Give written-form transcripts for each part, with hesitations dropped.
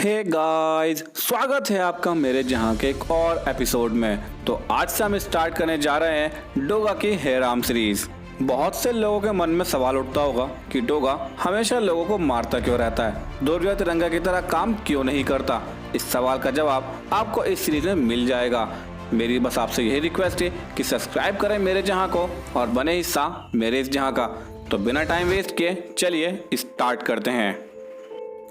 Hey guys, स्वागत है आपका मेरे जहां के एक और एपिसोड में। तो आज से हम स्टार्ट करने जा रहे हैं डोगा की हे राम सीरीज। बहुत से लोगों के मन में सवाल उठता होगा कि डोगा हमेशा लोगों को मारता क्यों रहता है, दूरबीन तिरंगा की तरह काम क्यों नहीं करता। इस सवाल का जवाब आपको इस सीरीज में मिल जाएगा। मेरी बस आपसे यही रिक्वेस्ट है कि सब्सक्राइब करें मेरे जहां को और बने हिस्सा मेरे इस जहां का। तो बिना टाइम वेस्ट किए चलिए स्टार्ट करते हैं।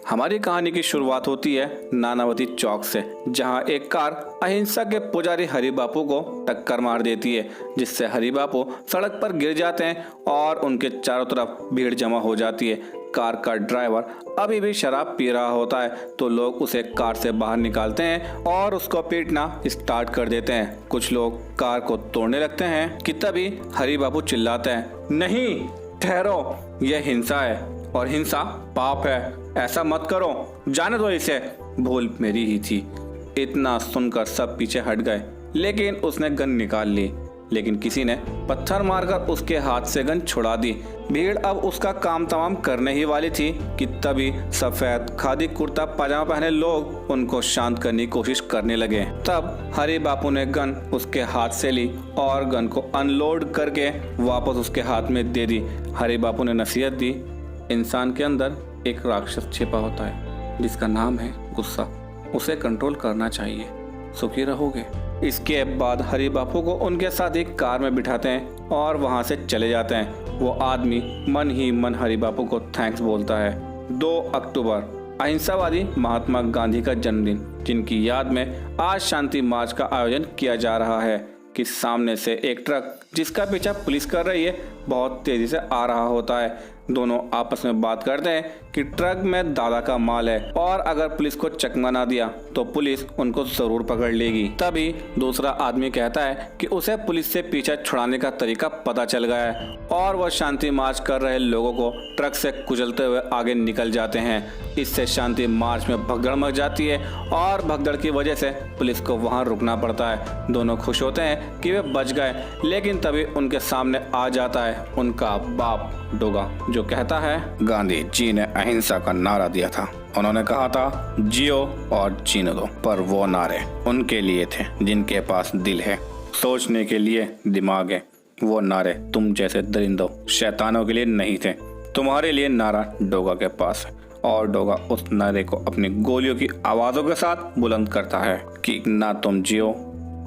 हमारी कहानी की शुरुआत होती है नानावती चौक से, जहां एक कार अहिंसा के पुजारी हरि बापू को टक्कर मार देती है, जिससे हरि बापू सड़क पर गिर जाते हैं और उनके चारों तरफ भीड़ जमा हो जाती है। कार का ड्राइवर अभी भी शराब पी रहा होता है, तो लोग उसे कार से बाहर निकालते हैं और उसको पीटना स्टार्ट कर देते हैं। कुछ लोग कार को तोड़ने लगते हैं कि तभी हरि बापू चिल्लाते हैं, नहीं ठहरो, यह हिंसा है और हिंसा पाप है, ऐसा मत करो, जाने दो इसे, भूल मेरी ही थी। इतना सुनकर सब पीछे हट गए, लेकिन उसने गन निकाल ली। लेकिन किसी ने पत्थर मारकर उसके हाथ से गन छुड़ा दी। भीड़ अब उसका काम तमाम करने ही वाली थी कि तभी सफेद खादी कुर्ता पजामा पहने लोग उनको शांत करने की कोशिश करने लगे। तब हरि बापू ने गन उसके हाथ से ली और गन को अनलोड करके वापस उसके हाथ में दे दी। हरि बापू ने नसीहत दी, इंसान के अंदर एक राक्षस छिपा होता है जिसका नाम है गुस्सा, उसे कंट्रोल करना चाहिए, सुखी रहोगे। इसके बाद हरि बापू को उनके साथ एक कार में बिठाते हैं और वहां से चले जाते हैं। वो आदमी मन ही मन हरि बापू को थैंक्स बोलता है। 2 अक्टूबर अहिंसावादी महात्मा गांधी का जन्मदिन, जिनकी याद में आज शांति मार्च का आयोजन किया जा रहा है कि सामने से एक ट्रक जिसका पीछा पुलिस कर रही है बहुत तेजी से आ रहा होता है। दोनों आपस में बात करते हैं कि ट्रक में दादा का माल है और अगर पुलिस को चकमा ना दिया तो पुलिस उनको जरूर पकड़ लेगी। तभी दूसरा आदमी कहता है कि उसे पुलिस से पीछा छुड़ाने का तरीका पता चल गया है और वह शांति मार्च कर रहे लोगों को ट्रक से कुचलते हुए आगे निकल जाते हैं। इससे शांति मार्च में भगदड़ मच जाती है और भगदड़ की वजह से पुलिस को वहां रुकना पड़ता है। दोनों खुश होते हैं कि वे बच गए, लेकिन तभी उनके सामने आ जाता है उनका बाप डोगा, जो कहता है, गांधी जी ने अहिंसा का नारा दिया था, उन्होंने कहा था जियो और जीने दो, पर वो नारे उनके लिए थे जिनके पास दिल है, सोचने के लिए दिमाग है। वो नारे तुम जैसे दरिंदों शैतानों के लिए नहीं थे, तुम्हारे लिए नारा डोगा के पास है। और डोगा उस नारे को अपनी गोलियों की आवाजों के साथ बुलंद करता है कि ना तुम जियो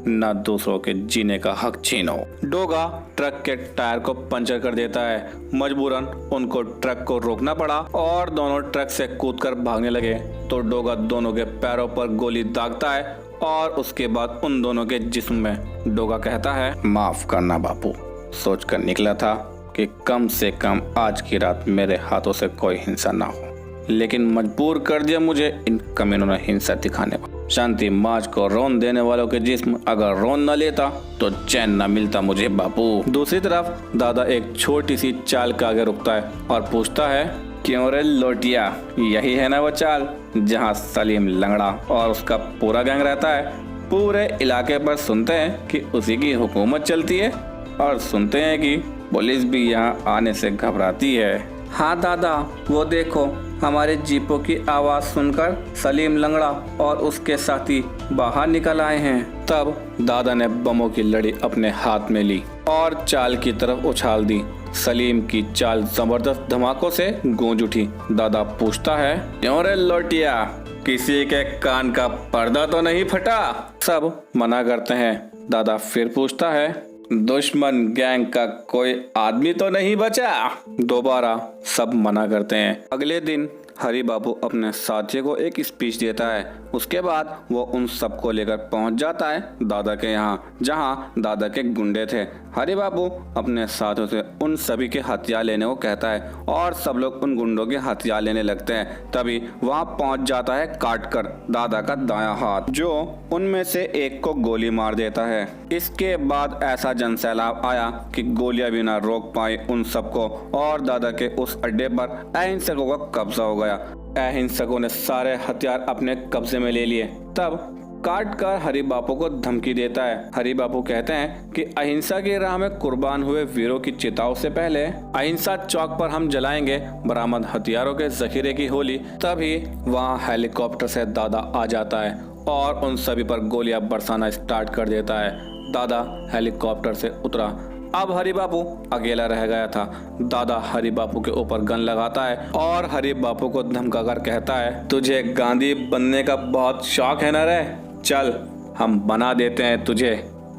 ना दूसरों के जीने का हक छीनो। डोगा ट्रक के टायर को पंचर कर देता है। मजबूरन उनको ट्रक को रोकना पड़ा और दोनों ट्रक से कूदकर भागने लगे। तो डोगा दोनों के पैरों पर गोली दागता है और उसके बाद उन दोनों के जिस्म में। डोगा कहता है, माफ करना बापू, सोच कर निकला था कि कम से कम आज की रात मेरे हाथों से कोई हिंसा ना हो, लेकिन मजबूर कर दिया मुझे इन कमीनों ने हिंसा दिखाने पर। शांति मार्च को रौन देने वालों के जिस्म अगर रौन न लेता तो चैन न मिलता मुझे बापू। दूसरी तरफ दादा एक छोटी सी चाल के आगे रुकता है और पूछता है, क्यों रे लोटिया, यही है ना वो चाल जहाँ सलीम लंगड़ा और उसका पूरा गैंग रहता है। पूरे इलाके पर सुनते हैं कि उसी की हुकूमत चलती है और सुनते हैं कि पुलिस भी यहाँ आने से घबराती है। हाँ दादा, वो देखो हमारे जीपों की आवाज सुनकर सलीम लंगड़ा और उसके साथी बाहर निकल आए हैं। तब दादा ने बमों की लड़ी अपने हाथ में ली और चाल की तरफ उछाल दी। सलीम की चाल जबरदस्त धमाकों से गूंज उठी। दादा पूछता है, क्यों रे लोटिया, किसी के कान का पर्दा तो नहीं फटा? सब मना करते हैं। दादा फिर पूछता है, दुश्मन गैंग का कोई आदमी तो नहीं बचा? दोबारा सब मना करते हैं। अगले दिन हरि बापू अपने साथियों को एक स्पीच देता है। उसके बाद वो उन सबको लेकर पहुंच जाता है दादा के यहाँ, जहाँ दादा के गुंडे थे। हरि बापू अपने साथियों से उन सभी के हथियार लेने को कहता है और सब लोग उन गुंडों के हथियार लेने लगते हैं। तभी वहाँ पहुंच जाता है काटकर दादा का दायां हाथ, जो उनमें से एक को गोली मार देता है। इसके बाद ऐसा जनसैलाब आया कि गोलियां भी ना रोक पाई उन सबको और दादा के उस अड्डे पर अहिंसकों का कब्जा हो गया। अहिंसकों ने सारे हथियार अपने कब्जे में ले लिए। तब काट कर हरि बापू को धमकी देता है। हरि बापू कहते हैं कि अहिंसा की राह में कुर्बान हुए वीरों की चिताओं से पहले अहिंसा चौक पर हम जलाएंगे बरामद हथियारों के जखीरे की होली। तभी वहाँ हेलीकॉप्टर से दादा आ जाता है और उन सभी पर गोलियां बरसाना स्टार्ट कर देता है। दादा हेलीकॉप्टर से उतरा। अब हरि बापू अकेला रह गया था। दादा हरि बापू के ऊपर गन लगाता है और हरि बापू को धमकाकर कहता है, तुझे गांधी बनने का बहुत शौक है ना रे, चल हम बना देते हैं तुझे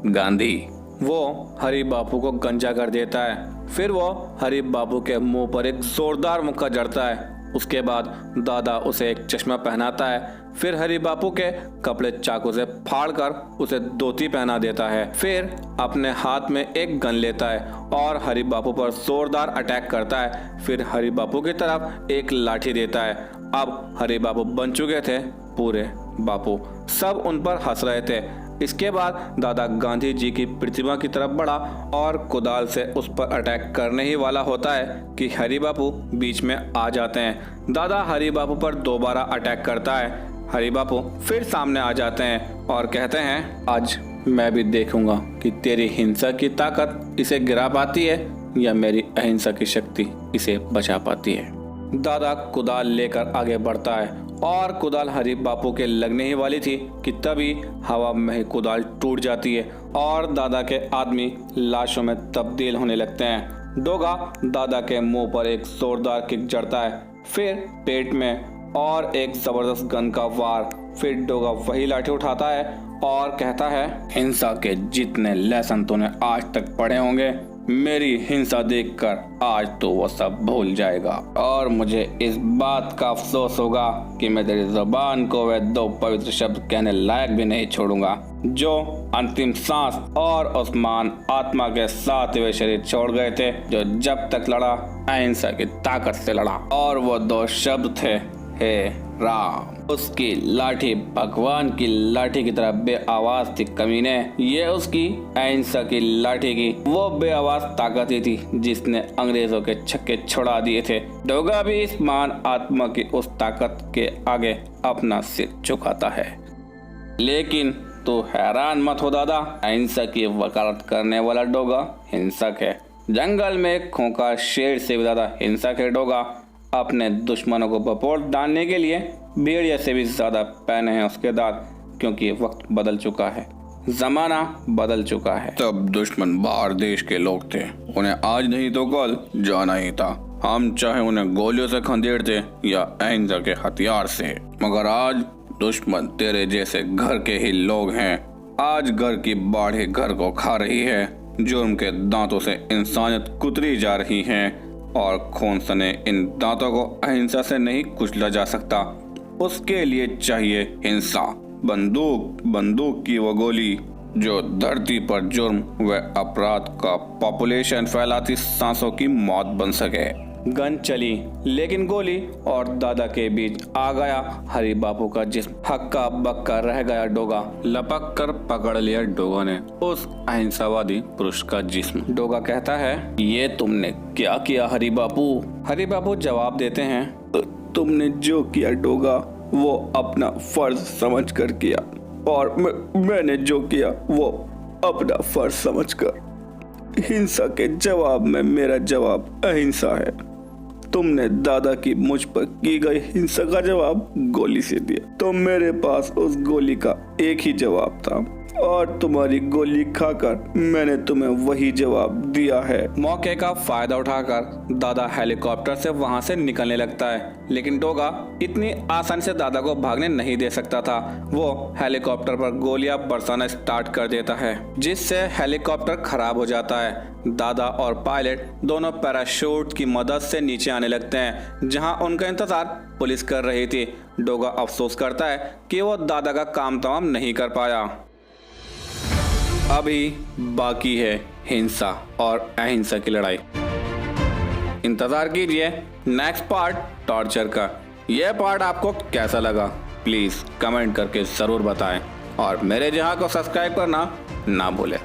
गांधी। वो हरि बापू को गंजा कर देता है। फिर वो हरि बापू के मुंह पर एक जोरदार मुक्का जड़ता है। उसके बाद दादा उसे एक चश्मा पहनाता है। फिर हरि बापू के कपड़े चाकू से फाड़कर उसे धोती पहना देता है। फिर अपने हाथ में एक गन लेता है और हरि बापू पर जोरदार अटैक करता है। फिर हरि बापू की तरफ एक लाठी देता है। अब हरि बापू बन चुके थे पूरे बापू। सब उन पर हंस रहे थे। इसके बाद दादा गांधी जी की प्रतिमा की तरफ बढ़ा और कुदाल से उस पर अटैक करने ही वाला होता है कि हरि बापू बीच में आ जाते हैं। दादा हरि बापू पर दोबारा अटैक करता है। हरि बापू फिर सामने आ जाते हैं और कहते हैं, आज मैं भी देखूंगा कि तेरी हिंसा की ताकत इसे गिरा पाती है या मेरी अहिंसा की शक्ति इसे बचा पाती है। दादा कुदाल लेकर आगे बढ़ता है और कुदाल हरि बापू के लगने ही वाली थी कि तभी हवा में ही कुदाल टूट जाती है और दादा के आदमी लाशों में तब्दील होने लगते हैं। डोगा दादा के मुंह पर एक जोरदार किक जड़ता है। फिर पेट में और एक जबरदस्त गन का वार। फिर डोगा वही लाठी उठाता है और कहता है, हिंसा के जितने लेसन तूने आज तक पढ़े होंगे, मेरी हिंसा देखकर आज तो वो सब भूल जाएगा और मुझे इस बात का अफसोस होगा कि मैं तेरी जुबान को वह दो पवित्र शब्द कहने लायक भी नहीं छोड़ूंगा जो अंतिम सांस और उस्मान आत्मा के साथ वे शरीर छोड़ गए थे, जो जब तक लड़ा अहिंसा की ताकत से लड़ा। और वो दो शब्द थे, हे राम। उसकी लाठी भगवान की लाठी की तरह बेआवाज थी कमीने। ये उसकी अहिंसा की लाठी की वो बेआवाज ताकत ही थी जिसने अंग्रेजों के छक्के छुड़ा दिए थे। डोगा भी इस महान आत्मा की उस ताकत के आगे अपना सिर झुकाता है। लेकिन तो हैरान मत हो दादा, अहिंसा की वकालत करने वाला डोगा हिंसक है। जंगल में एक खूंखार शेर से भी ज्यादा हिंसक है डोगा। अपने दुश्मनों को बपोर डालने के लिए भेड़िया से भी ज्यादा पहने हैं उसके दांत, क्योंकि वक्त बदल चुका है, जमाना बदल चुका है। तब दुश्मन बाहर देश के लोग थे, उन्हें आज नहीं तो कल जाना ही था। हम चाहे उन्हें गोलियों से खंदेड़ते या अहिंसा के हथियार से, मगर आज दुश्मन तेरे जैसे घर के ही लोग हैं। आज घर की बाढ़ घर को खा रही है। जुर्म के दांतों से इंसानियत कुतरी जा रही है और खून सने इन दांतों को अहिंसा से नहीं कुचला जा सकता। उसके लिए चाहिए हिंसा। बंदूक की वो गोली जो धरती पर जुर्म व अपराध का पॉपुलेशन फैलाती सांसों की मौत बन सके। गन चली, लेकिन गोली और दादा के बीच आ गया हरि बापू का जिस्म। हक्का बक्का रह गया डोगा। लपक कर पकड़ लिया डोगा ने उस अहिंसावादी पुरुष का जिस्म। डोगा कहता है, ये तुमने क्या किया हरि बापू? हरि बापू जवाब देते हैं, तुमने जो किया डोगा वो अपना फर्ज समझकर किया और मैंने जो किया वो अपना फर्ज समझकर। हिंसा के जवाब में मेरा जवाब अहिंसा है। तुमने दादा की मुझ पर की गई हिंसा का जवाब गोली से दिया, तो मेरे पास उस गोली का एक ही जवाब था और तुम्हारी गोली खाकर मैंने तुम्हें वही जवाब दिया है। मौके का फायदा उठाकर दादा हेलीकॉप्टर से वहां से निकलने लगता है, लेकिन डोगा इतनी आसानी से दादा को भागने नहीं दे सकता था। वो हेलीकॉप्टर पर गोलियां बरसाना स्टार्ट कर देता है, जिससे हेलीकॉप्टर खराब हो जाता है। दादा और पायलट दोनों पैराशूट की मदद से नीचे आने लगते हैं, जहां उनका इंतजार पुलिस कर रही थी। डोगा अफसोस करता है कि वो दादा का काम तमाम नहीं कर पाया। अभी बाकी है हिंसा और अहिंसा की लड़ाई। इंतजार कीजिए नेक्स्ट पार्ट टॉर्चर का। यह पार्ट आपको कैसा लगा प्लीज कमेंट करके जरूर बताएं और मेरे जहां को सब्सक्राइब करना ना भूलें।